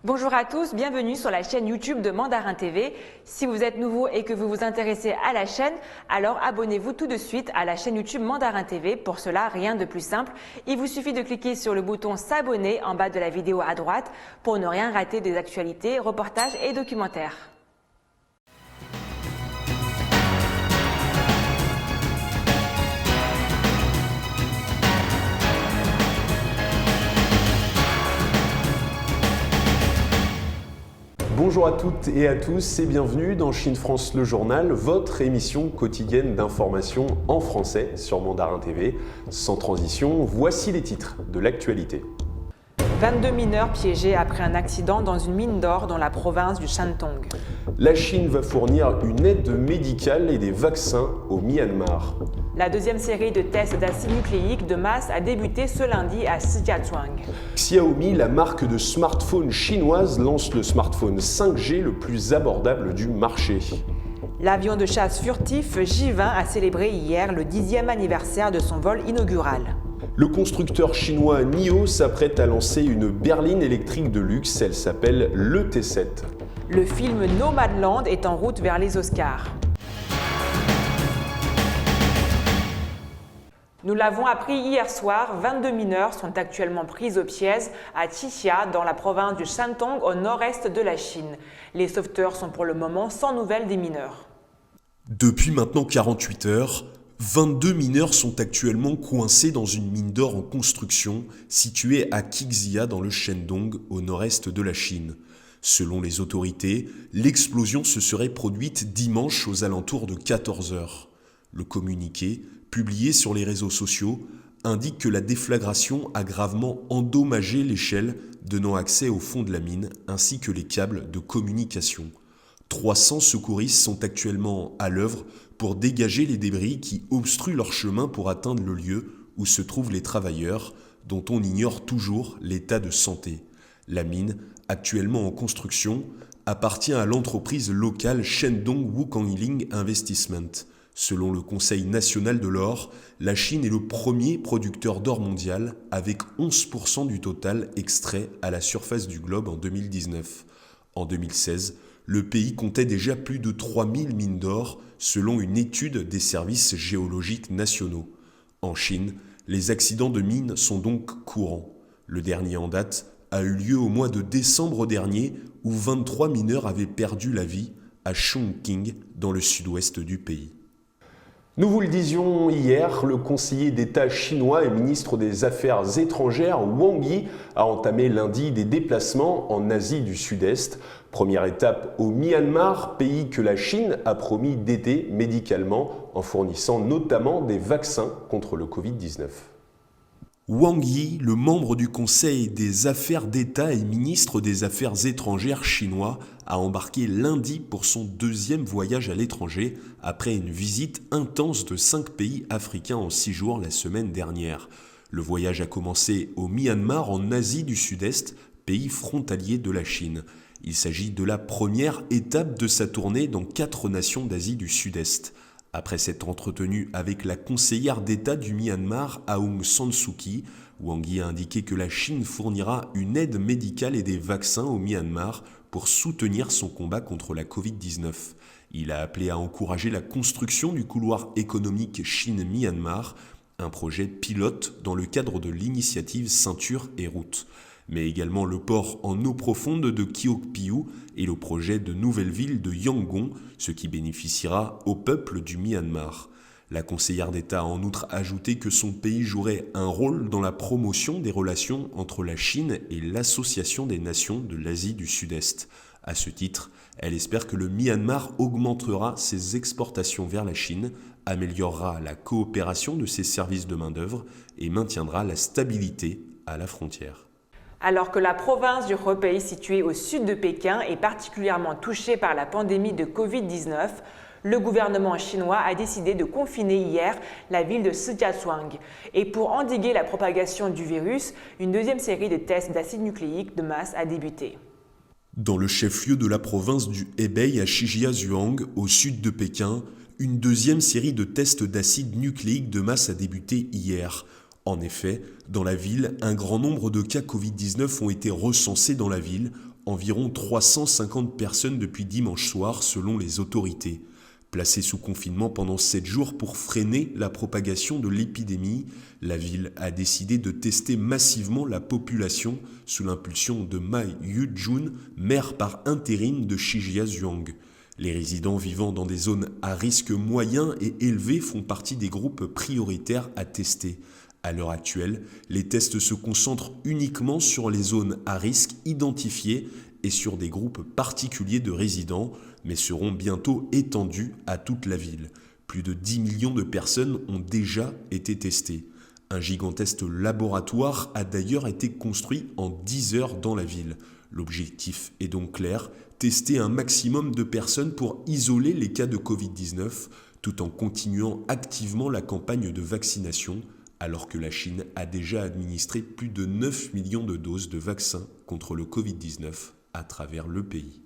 Bonjour à tous, bienvenue sur la chaîne YouTube de Mandarin TV. Si vous êtes nouveau et que vous vous intéressez à la chaîne, alors abonnez-vous tout de suite à la chaîne YouTube Mandarin TV. Pour cela, rien de plus simple. Il vous suffit de cliquer sur le bouton s'abonner en bas de la vidéo à droite pour ne rien rater des actualités, reportages et documentaires. Bonjour à toutes et à tous et bienvenue dans Chine France le journal, votre émission quotidienne d'information en français sur Mandarin TV. Sans transition, voici les titres de l'actualité. 22 mineurs piégés après un accident dans une mine d'or dans la province du Shandong. La Chine va fournir une aide médicale et des vaccins au Myanmar. La deuxième série de tests d'acide nucléique de masse a débuté ce lundi à Shijiazhuang. Xiaomi, la marque de smartphone chinoise, lance le smartphone 5G le plus abordable du marché. L'avion de chasse furtif J-20 a célébré hier le 10e anniversaire de son vol inaugural. Le constructeur chinois NIO s'apprête à lancer une berline électrique de luxe, elle s'appelle le T7. Le film Nomadland est en route vers les Oscars. Nous l'avons appris hier soir, 22 mineurs sont actuellement pris au piège à Xixia, dans la province du Shandong, au nord-est de la Chine. Les sauveteurs sont pour le moment sans nouvelles des mineurs. Depuis maintenant 48 heures, 22 mineurs sont actuellement coincés dans une mine d'or en construction située à Qixia dans le Shandong, au nord-est de la Chine. Selon les autorités, l'explosion se serait produite dimanche aux alentours de 14 heures. Le communiqué, publié sur les réseaux sociaux, indique que la déflagration a gravement endommagé l'échelle donnant accès au fond de la mine ainsi que les câbles de communication. 300 secouristes sont actuellement à l'œuvre pour dégager les débris qui obstruent leur chemin pour atteindre le lieu où se trouvent les travailleurs, dont on ignore toujours l'état de santé. La mine, actuellement en construction, appartient à l'entreprise locale Shandong Wukangling Investment. Selon le Conseil national de l'or, la Chine est le premier producteur d'or mondial avec 11% du total extrait à la surface du globe en 2019. En 2016, le pays comptait déjà plus de 3000 mines d'or selon une étude des services géologiques nationaux. En Chine, les accidents de mines sont donc courants. Le dernier en date a eu lieu au mois de décembre dernier où 23 mineurs avaient perdu la vie à Chongqing dans le sud-ouest du pays. Nous vous le disions hier, le conseiller d'État chinois et ministre des Affaires étrangères Wang Yi a entamé lundi des déplacements en Asie du Sud-Est. Première étape au Myanmar, pays que la Chine a promis d'aider médicalement en fournissant notamment des vaccins contre le Covid-19. Wang Yi, le membre du Conseil des Affaires d'État et ministre des Affaires étrangères chinois, a embarqué lundi pour son deuxième voyage à l'étranger après une visite intense de 5 pays africains en 6 jours la semaine dernière. Le voyage a commencé au Myanmar en Asie du Sud-Est, pays frontalier de la Chine. Il s'agit de la première étape de sa tournée dans 4 nations d'Asie du Sud-Est. Après s'être entretenu avec la conseillère d'État du Myanmar, Aung San Suu Kyi, Wang Yi a indiqué que la Chine fournira une aide médicale et des vaccins au Myanmar pour soutenir son combat contre la Covid-19. Il a appelé à encourager la construction du couloir économique Chine-Myanmar, un projet pilote dans le cadre de l'initiative Ceinture et Route, mais également le port en eau profonde de Kiokpiu et le projet de nouvelle ville de Yangon, ce qui bénéficiera au peuple du Myanmar. La conseillère d'État a en outre ajouté que son pays jouerait un rôle dans la promotion des relations entre la Chine et l'Association des nations de l'Asie du Sud-Est. À ce titre, elle espère que le Myanmar augmentera ses exportations vers la Chine, améliorera la coopération de ses services de main-d'œuvre et maintiendra la stabilité à la frontière. Alors que la province du Hebei située au sud de Pékin est particulièrement touchée par la pandémie de Covid-19, le gouvernement chinois a décidé de confiner hier la ville de Shijiazhuang. Et pour endiguer la propagation du virus, une deuxième série de tests d'acide nucléique de masse a débuté. Dans le chef-lieu de la province du Hebei à Shijiazhuang, au sud de Pékin, une deuxième série de tests d'acide nucléique de masse a débuté hier. En effet, dans la ville, un grand nombre de cas Covid-19 ont été recensés dans la ville, environ 350 personnes depuis dimanche soir selon les autorités. Placée sous confinement pendant 7 jours pour freiner la propagation de l'épidémie, la ville a décidé de tester massivement la population sous l'impulsion de Ma Yu-jun, maire par intérim de Shijiazhuang. Les résidents vivant dans des zones à risque moyen et élevé font partie des groupes prioritaires à tester. À l'heure actuelle, les tests se concentrent uniquement sur les zones à risque identifiées et sur des groupes particuliers de résidents, mais seront bientôt étendus à toute la ville. Plus de 10 millions de personnes ont déjà été testées. Un gigantesque laboratoire a d'ailleurs été construit en 10 heures dans la ville. L'objectif est donc clair, tester un maximum de personnes pour isoler les cas de Covid-19, tout en continuant activement la campagne de vaccination, alors que la Chine a déjà administré plus de 9 millions de doses de vaccins contre le Covid-19 à travers le pays.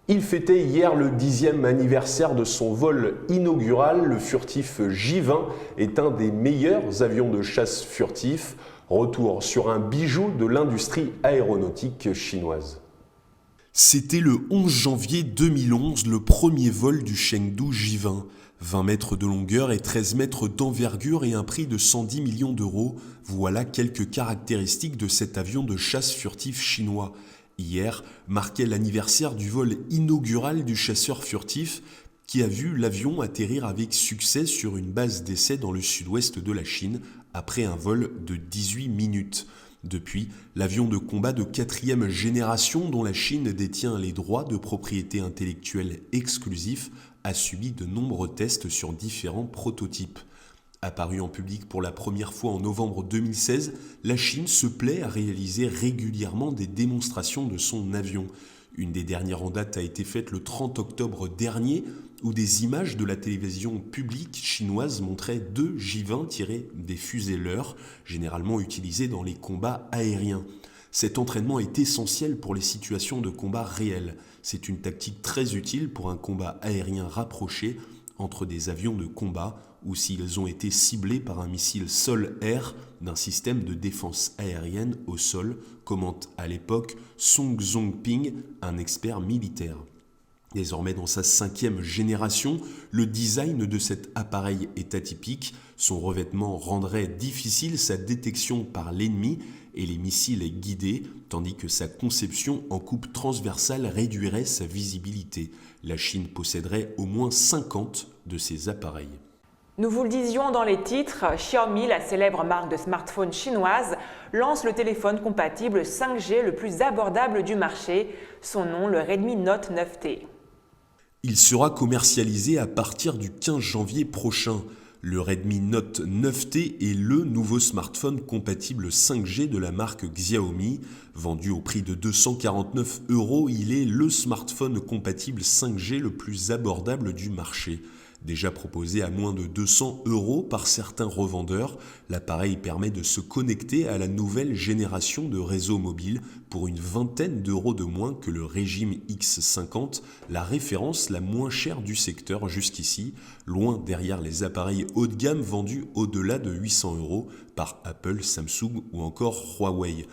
Il fêtait hier le 10e anniversaire de son vol inaugural. Le furtif J-20 est un des meilleurs avions de chasse furtifs. Retour sur un bijou de l'industrie aéronautique chinoise. C'était le 11 janvier 2011, le premier vol du Chengdu J-20. 20 mètres de longueur et 13 mètres d'envergure et un prix de 110 millions d'euros. Voilà quelques caractéristiques de cet avion de chasse furtif chinois. Hier marquait l'anniversaire du vol inaugural du chasseur furtif qui a vu l'avion atterrir avec succès sur une base d'essai dans le sud-ouest de la Chine après un vol de 18 minutes. Depuis, l'avion de combat de 4e génération dont la Chine détient les droits de propriété intellectuelle exclusifs a subi de nombreux tests sur différents prototypes. Apparu en public pour la première fois en novembre 2016, la Chine se plaît à réaliser régulièrement des démonstrations de son avion. Une des dernières en date a été faite le 30 octobre dernier, où des images de la télévision publique chinoise montraient 2 J-20 tirés des fusées leurres, généralement utilisées dans les combats aériens. Cet entraînement est essentiel pour les situations de combat réels. C'est une tactique très utile pour un combat aérien rapproché entre des avions de combat ou s'ils ont été ciblés par un missile sol-air d'un système de défense aérienne au sol, commente à l'époque Song Zongping, un expert militaire. Désormais dans sa 5e génération, le design de cet appareil est atypique. Son revêtement rendrait difficile sa détection par l'ennemi et les missiles guidés, tandis que sa conception en coupe transversale réduirait sa visibilité. La Chine posséderait au moins 50 de ces appareils. Nous vous le disions dans les titres, Xiaomi, la célèbre marque de smartphone chinoise, lance le téléphone compatible 5G le plus abordable du marché, son nom le Redmi Note 9T. Il sera commercialisé à partir du 15 janvier prochain. Le Redmi Note 9T est le nouveau smartphone compatible 5G de la marque Xiaomi. Vendu au prix de 249 €, il est le smartphone compatible 5G le plus abordable du marché. Déjà proposé à moins de 200 € par certains revendeurs, l'appareil permet de se connecter à la nouvelle génération de réseaux mobiles pour une vingtaine d'euros de moins que le régime X50, la référence la moins chère du secteur jusqu'ici, loin derrière les appareils haut de gamme vendus au-delà de 800 € par Apple, Samsung ou encore Huawei.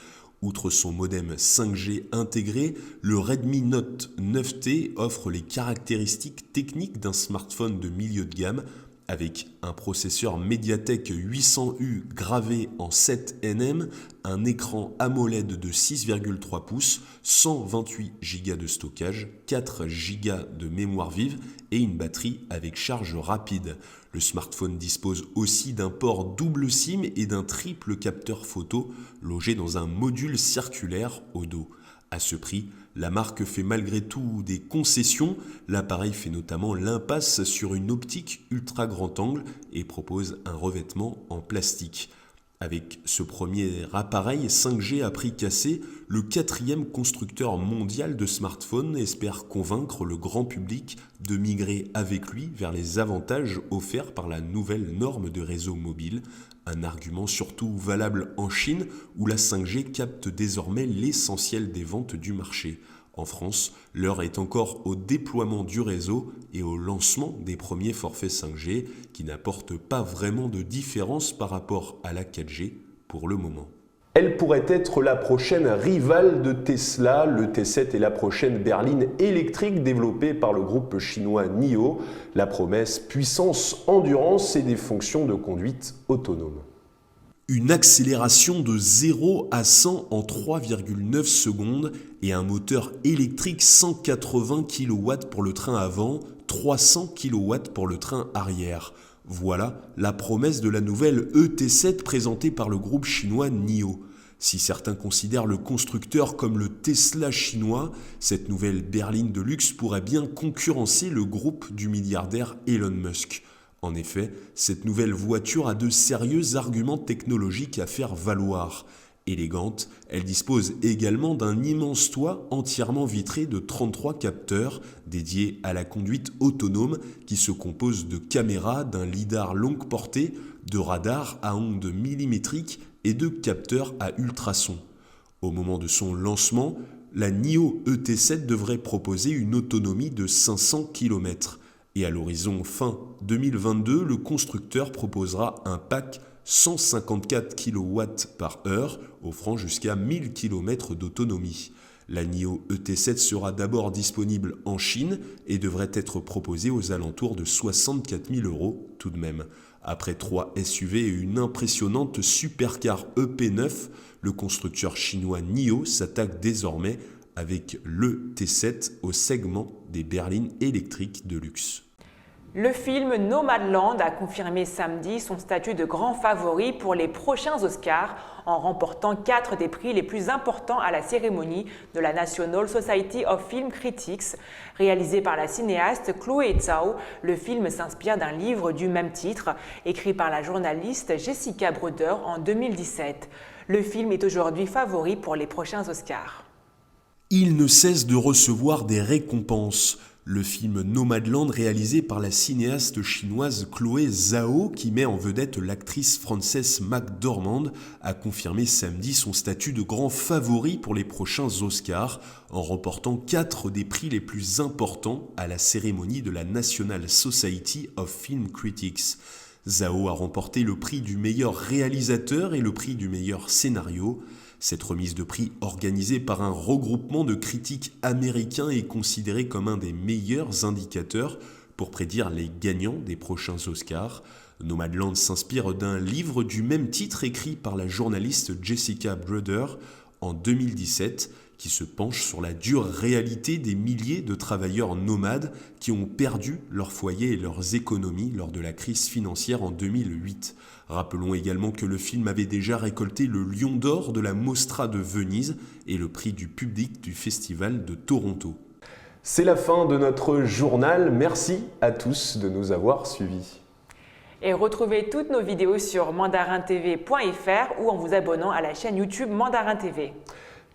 Outre son modem 5G intégré, le Redmi Note 9T offre les caractéristiques techniques d'un smartphone de milieu de gamme avec un processeur MediaTek 800U gravé en 7 nm, un écran AMOLED de 6,3 pouces, 128 Go de stockage, 4 Go de mémoire vive et une batterie avec charge rapide. Le smartphone dispose aussi d'un port double SIM et d'un triple capteur photo logé dans un module circulaire au dos. À ce prix, la marque fait malgré tout des concessions. L'appareil fait notamment l'impasse sur une optique ultra grand angle et propose un revêtement en plastique. Avec ce premier appareil 5G à prix cassé, le 4e constructeur mondial de smartphones espère convaincre le grand public de migrer avec lui vers les avantages offerts par la nouvelle norme de réseau mobile, un argument surtout valable en Chine où la 5G capte désormais l'essentiel des ventes du marché. En France, l'heure est encore au déploiement du réseau et au lancement des premiers forfaits 5G qui n'apportent pas vraiment de différence par rapport à la 4G pour le moment. Elle pourrait être la prochaine rivale de Tesla. Le T7 est la prochaine berline électrique développée par le groupe chinois NIO. La promesse, puissance, endurance et des fonctions de conduite autonome. Une accélération de 0 à 100 en 3,9 secondes et un moteur électrique 180 kW pour le train avant, 300 kW pour le train arrière. Voilà la promesse de la nouvelle ET7 présentée par le groupe chinois NIO. Si certains considèrent le constructeur comme le Tesla chinois, cette nouvelle berline de luxe pourrait bien concurrencer le groupe du milliardaire Elon Musk. En effet, cette nouvelle voiture a de sérieux arguments technologiques à faire valoir. Élégante, elle dispose également d'un immense toit entièrement vitré de 33 capteurs dédiés à la conduite autonome qui se compose de caméras, d'un lidar longue portée, de radars à ondes millimétriques et de capteurs à ultrasons. Au moment de son lancement, la NIO ET7 devrait proposer une autonomie de 500 km. Et à l'horizon fin 2022, le constructeur proposera un pack 154 kW par heure, offrant jusqu'à 1000 km d'autonomie. La NIO ET7 sera d'abord disponible en Chine et devrait être proposée aux alentours de 64 000 € tout de même. Après 3 SUV et une impressionnante supercar EP9, le constructeur chinois NIO s'attaque désormais avec le T7 au segment des berlines électriques de luxe. Le film Nomadland a confirmé samedi son statut de grand favori pour les prochains Oscars en remportant 4 des prix les plus importants à la cérémonie de la National Society of Film Critics. Réalisé par la cinéaste Chloé Zhao, le film s'inspire d'un livre du même titre, écrit par la journaliste Jessica Bruder en 2017. Le film est aujourd'hui favori pour les prochains Oscars. Il ne cesse de recevoir des récompenses. Le film Nomadland, réalisé par la cinéaste chinoise Chloé Zhao, qui met en vedette l'actrice Frances McDormand, a confirmé samedi son statut de grand favori pour les prochains Oscars, en remportant 4 des prix les plus importants à la cérémonie de la National Society of Film Critics. Zhao a remporté le prix du meilleur réalisateur et le prix du meilleur scénario. Cette remise de prix organisée par un regroupement de critiques américains est considérée comme un des meilleurs indicateurs pour prédire les gagnants des prochains Oscars. Nomadland s'inspire d'un livre du même titre écrit par la journaliste Jessica Bruder en 2017 qui se penche sur la dure réalité des milliers de travailleurs nomades qui ont perdu leur foyer et leurs économies lors de la crise financière en 2008. Rappelons également que le film avait déjà récolté le Lion d'Or de la Mostra de Venise et le prix du public du Festival de Toronto. C'est la fin de notre journal. Merci à tous de nous avoir suivis. Et retrouvez toutes nos vidéos sur mandarintv.fr ou en vous abonnant à la chaîne YouTube Mandarin TV.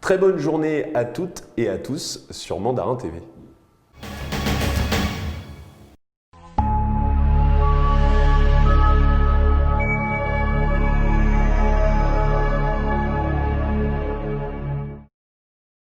Très bonne journée à toutes et à tous sur Mandarin TV.